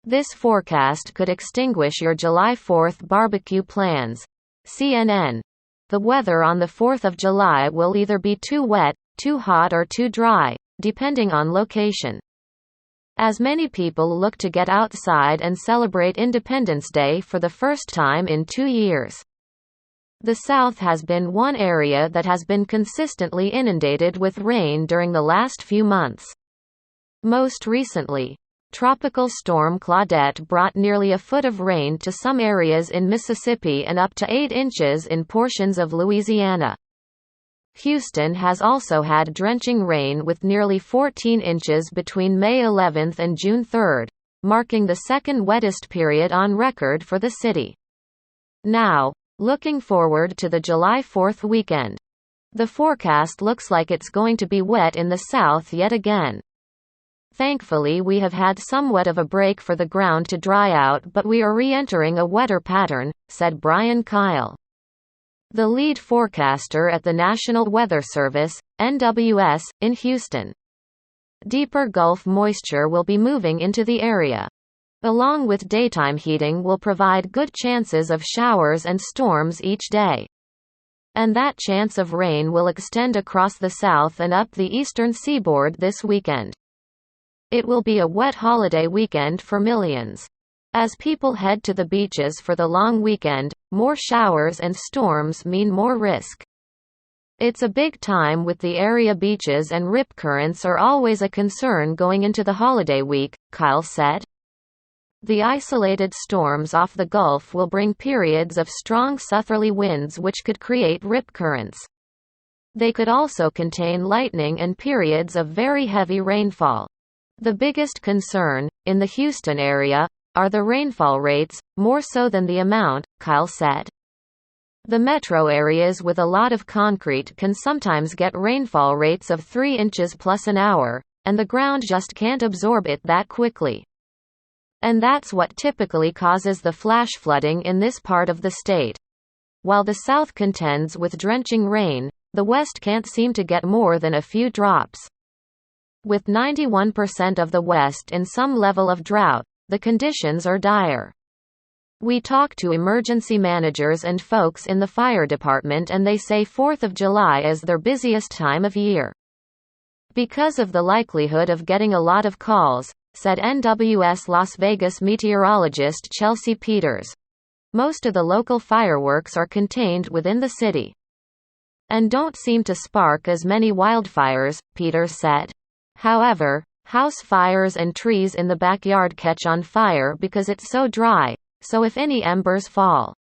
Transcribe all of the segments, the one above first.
This forecast could extinguish your July 4th barbecue plans. CNN. The weather on the 4th of July will either be too wet, too hot or too dry, depending on location. As many people look to get outside and celebrate Independence Day for the first time in 2 years. The South has been one area that has been consistently inundated with rain during the last few months. Most recently, Tropical Storm Claudette brought nearly a foot of rain to some areas in Mississippi and up to 8 inches in portions of Louisiana. Houston has also had drenching rain with nearly 14 inches between May 11 and June 3, marking the second wettest period on record for the city. Now, looking forward to the July 4th weekend. The forecast looks like it's going to be wet in the South yet again. Thankfully we have had somewhat of a break for the ground to dry out, but we are re-entering a wetter pattern, said Brian Kyle, the lead forecaster at the National Weather Service, NWS, in Houston. Deeper Gulf moisture will be moving into the area. Along with daytime heating will provide good chances of showers and storms each day. And that chance of rain will extend across the south and up the eastern seaboard this weekend. It will be a wet holiday weekend for millions. As people head to the beaches for the long weekend, more showers and storms mean more risk. It's a big time with the area. Beaches and rip currents are always a concern going into the holiday week, Kyle said. The isolated storms off the Gulf will bring periods of strong southerly winds which could create rip currents. They could also contain lightning and periods of very heavy rainfall. The biggest concern, in the Houston area, are the rainfall rates, more so than the amount, Kyle said. The metro areas with a lot of concrete can sometimes get rainfall rates of 3 inches plus an hour, and the ground just can't absorb it that quickly. And that's what typically causes the flash flooding in this part of the state. While the South contends with drenching rain, the West can't seem to get more than a few drops. With 91% of the West in some level of drought, the conditions are dire. We talk to emergency managers and folks in the fire department and they say 4th of July is their busiest time of year. Because of the likelihood of getting a lot of calls, said NWS Las Vegas meteorologist Chelsea Peters. Most of the local fireworks are contained within the city. And don't seem to spark as many wildfires, Peters said. However, house fires and trees in the backyard catch on fire because it's so dry, so if any embers fall,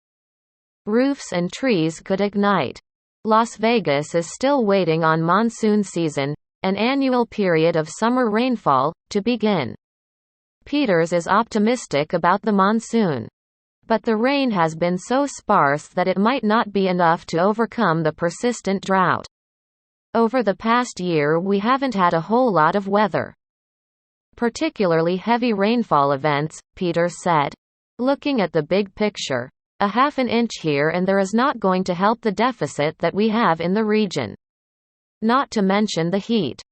roofs and trees could ignite. Las Vegas is still waiting on monsoon season, an annual period of summer rainfall, to begin. Peters is optimistic about the monsoon. But the rain has been so sparse that it might not be enough to overcome the persistent drought. Over the past year we haven't had a whole lot of weather. Particularly heavy rainfall events, Peters said. Looking at the big picture, a half an inch here and there is not going to help the deficit that we have in the region. Not to mention the heat.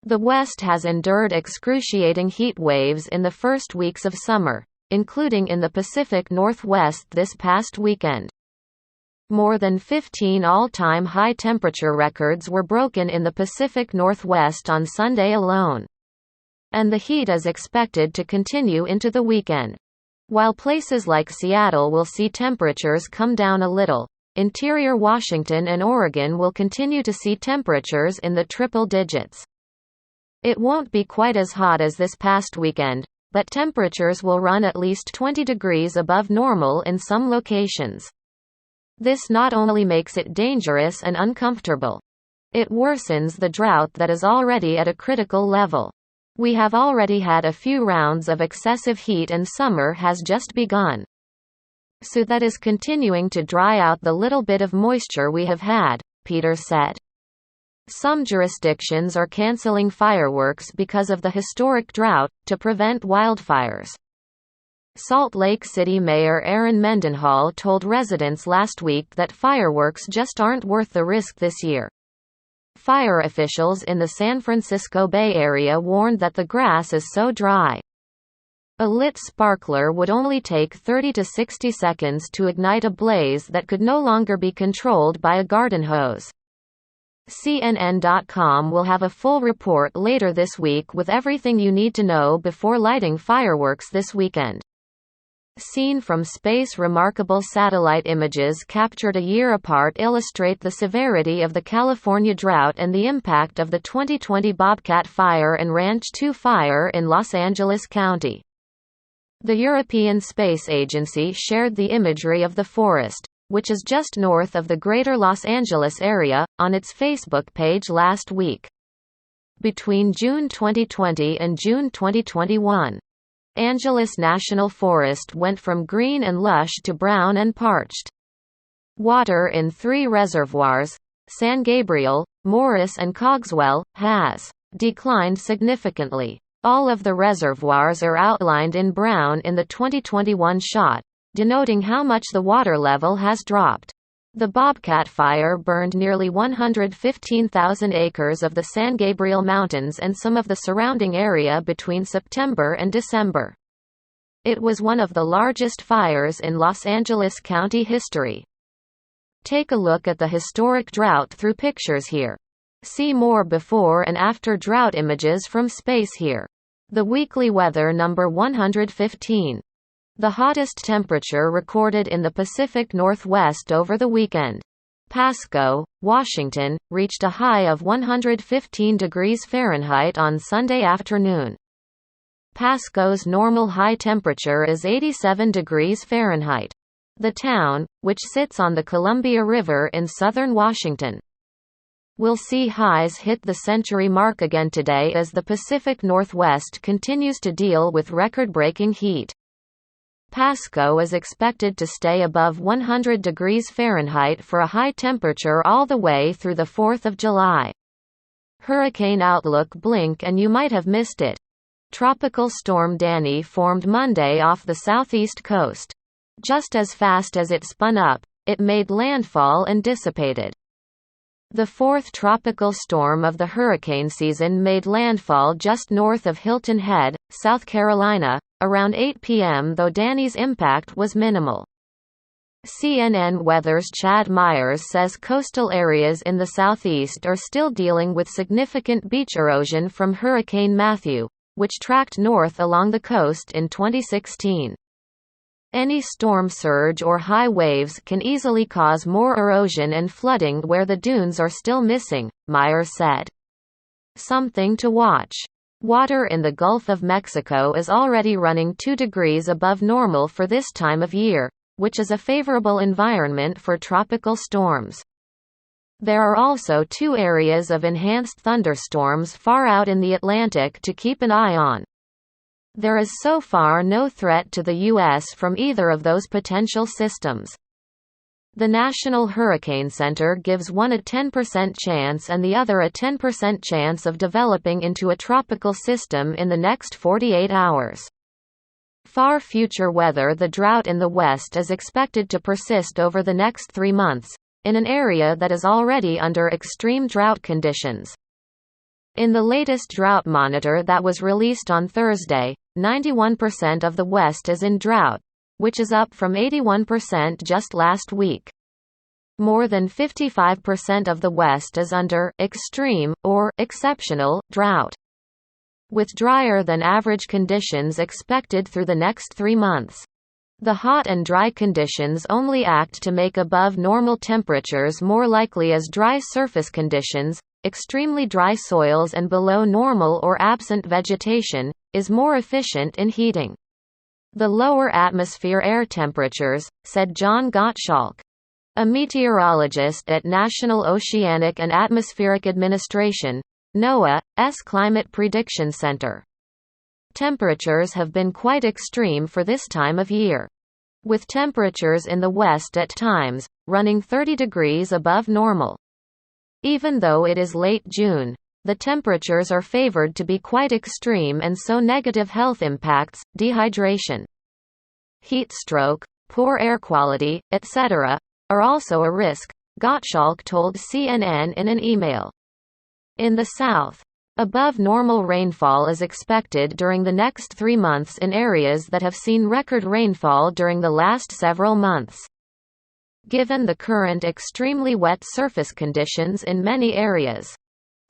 The West has endured excruciating heat waves in the first weeks of summer, including in the Pacific Northwest this past weekend. More than 15 all-time high-temperature records were broken in the Pacific Northwest on Sunday alone. And the heat is expected to continue into the weekend. While places like Seattle will see temperatures come down a little, interior Washington and Oregon will continue to see temperatures in the triple digits. It won't be quite as hot as this past weekend, but temperatures will run at least 20 degrees above normal in some locations. This not only makes it dangerous and uncomfortable, it worsens the drought that is already at a critical level. We have already had a few rounds of excessive heat and summer has just begun. So that is continuing to dry out the little bit of moisture we have had, Peters said. Some jurisdictions are canceling fireworks because of the historic drought, to prevent wildfires. Salt Lake City Mayor Aaron Mendenhall told residents last week that fireworks just aren't worth the risk this year. Fire officials in the San Francisco Bay Area warned that the grass is so dry. A lit sparkler would only take 30 to 60 seconds to ignite a blaze that could no longer be controlled by a garden hose. CNN.com will have a full report later this week with everything you need to know before lighting fireworks this weekend. Seen from space, remarkable satellite images captured a year apart illustrate the severity of the California drought and the impact of the 2020 Bobcat Fire and Ranch 2 fire in Los Angeles County. The European Space Agency shared the imagery of the forest, which is just north of the greater Los Angeles area, on its Facebook page last week. Between June 2020 and June 2021, Angeles National Forest went from green and lush to brown and parched. Water in 3 reservoirs, San Gabriel, Morris and Cogswell, has declined significantly. All of the reservoirs are outlined in brown in the 2021 shot, denoting how much the water level has dropped. The Bobcat Fire burned nearly 115,000 acres of the San Gabriel Mountains and some of the surrounding area between September and December. It was one of the largest fires in Los Angeles County history. Take a look at the historic drought through pictures here. See more before and after drought images from space here. The weekly weather number 115. The hottest temperature recorded in the Pacific Northwest over the weekend. Pasco, Washington, reached a high of 115 degrees Fahrenheit on Sunday afternoon. Pasco's normal high temperature is 87 degrees Fahrenheit. The town, which sits on the Columbia River in southern Washington, will see highs hit the century mark again today as the Pacific Northwest continues to deal with record-breaking heat. Pasco is expected to stay above 100 degrees Fahrenheit for a high temperature all the way through the 4th of July. Hurricane outlook: blink and you might have missed it. Tropical storm Danny formed Monday off the southeast coast. Just as fast as it spun up, it made landfall and dissipated. The 4th tropical storm of the hurricane season made landfall just north of Hilton Head, South Carolina, around 8 p.m., though Danny's impact was minimal. CNN Weather's Chad Myers says coastal areas in the southeast are still dealing with significant beach erosion from Hurricane Matthew, which tracked north along the coast in 2016. Any storm surge or high waves can easily cause more erosion and flooding where the dunes are still missing, Myers said. Something to watch. Water in the Gulf of Mexico is already running 2 degrees above normal for this time of year, which is a favorable environment for tropical storms. There are also 2 areas of enhanced thunderstorms far out in the Atlantic to keep an eye on. There is so far no threat to the U.S. from either of those potential systems. The National Hurricane Center gives one a 10% chance and the other a 10% chance of developing into a tropical system in the next 48 hours. Far future weather: the drought in the West is expected to persist over the next 3 months, in an area that is already under extreme drought conditions. In the latest drought monitor that was released on Thursday, 91% of the West is in drought, which is up from 81% just last week. More than 55% of the West is under extreme or exceptional drought, with drier than average conditions expected through the next 3 months. The hot and dry conditions only act to make above normal temperatures more likely as dry surface conditions, extremely dry soils and below normal or absent vegetation, is more efficient in heating the lower atmosphere air temperatures, said John Gottschalk, a meteorologist at National Oceanic and Atmospheric Administration, NOAA's Climate Prediction Center. Temperatures have been quite extreme for this time of year, with temperatures in the West at times running 30 degrees above normal. Even though it is late June, the temperatures are favored to be quite extreme and so negative health impacts, dehydration, heat stroke, poor air quality, etc., are also a risk, Gottschalk told CNN in an email. In the South, Above normal rainfall is expected during the next 3 months in areas that have seen record rainfall during the last several months. Given the current extremely wet surface conditions in many areas,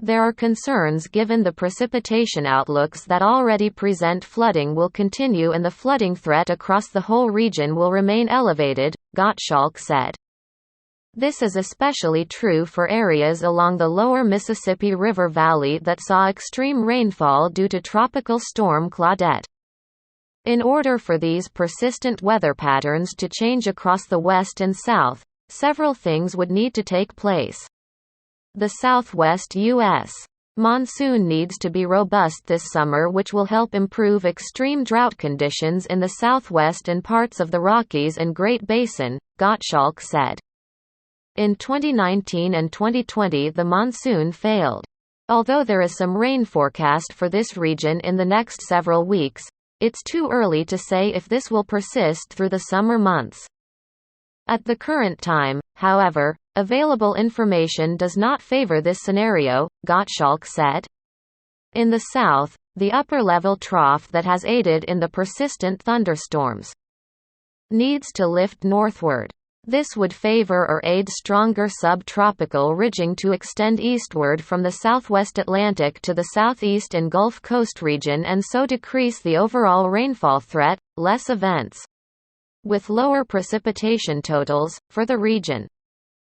there are concerns given the precipitation outlooks that already present flooding will continue and the flooding threat across the whole region will remain elevated, Gottschalk said. This is especially true for areas along the lower Mississippi River Valley that saw extreme rainfall due to Tropical Storm Claudette. In order for these persistent weather patterns to change across the West and South, several things would need to take place. The Southwest U.S. monsoon needs to be robust this summer, which will help improve extreme drought conditions in the Southwest and parts of the Rockies and Great Basin, Gottschalk said. In 2019 and 2020 the monsoon failed. Although there is some rain forecast for this region in the next several weeks, it's too early to say if this will persist through the summer months. At the current time, however, available information does not favor this scenario, Gottschalk said. In the south, the upper-level trough that has aided in the persistent thunderstorms needs to lift northward. This would favor or aid stronger subtropical ridging to extend eastward from the southwest Atlantic to the southeast and Gulf Coast region and so decrease the overall rainfall threat, less events with lower precipitation totals, for the region.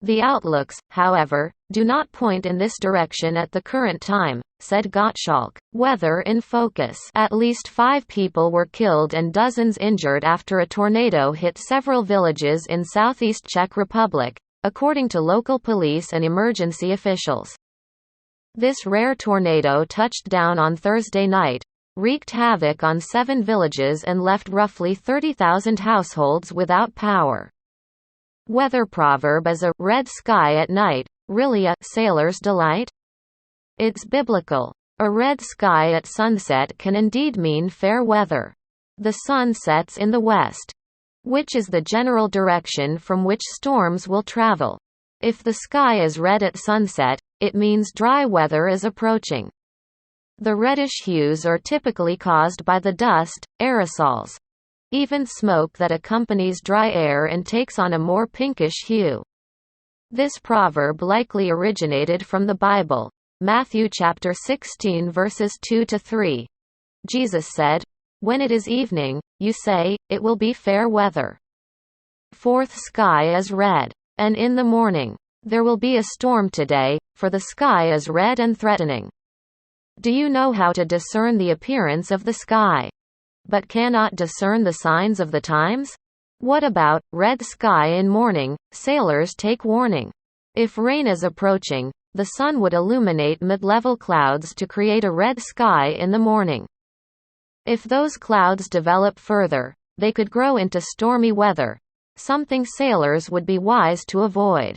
The outlooks, however, do not point in this direction at the current time, said Gottschalk. Weather in focus. At least 5 people were killed and dozens injured after a tornado hit several villages in southeast Czech Republic, according to local police and emergency officials. This rare tornado touched down on Thursday night, wreaked havoc on 7 villages and left roughly 30,000 households without power. Weather proverb is a red sky at night, really a sailor's delight? It's biblical. A red sky at sunset can indeed mean fair weather. The sun sets in the west, which is the general direction from which storms will travel. If the sky is red at sunset, it means dry weather is approaching. The reddish hues are typically caused by the dust, aerosols, even smoke that accompanies dry air and takes on a more pinkish hue. This proverb likely originated from the Bible, Matthew chapter 16 verses 2-3. Jesus said, "When it is evening, you say, it will be fair weather. Fourth sky is red. And in the morning, there will be a storm today, for the sky is red and threatening." Do you know how to discern the appearance of the sky, but cannot discern the signs of the times? What about red sky in morning? Sailors take warning. If rain is approaching, the sun would illuminate mid-level clouds to create a red sky in the morning. If those clouds develop further, they could grow into stormy weather, something sailors would be wise to avoid.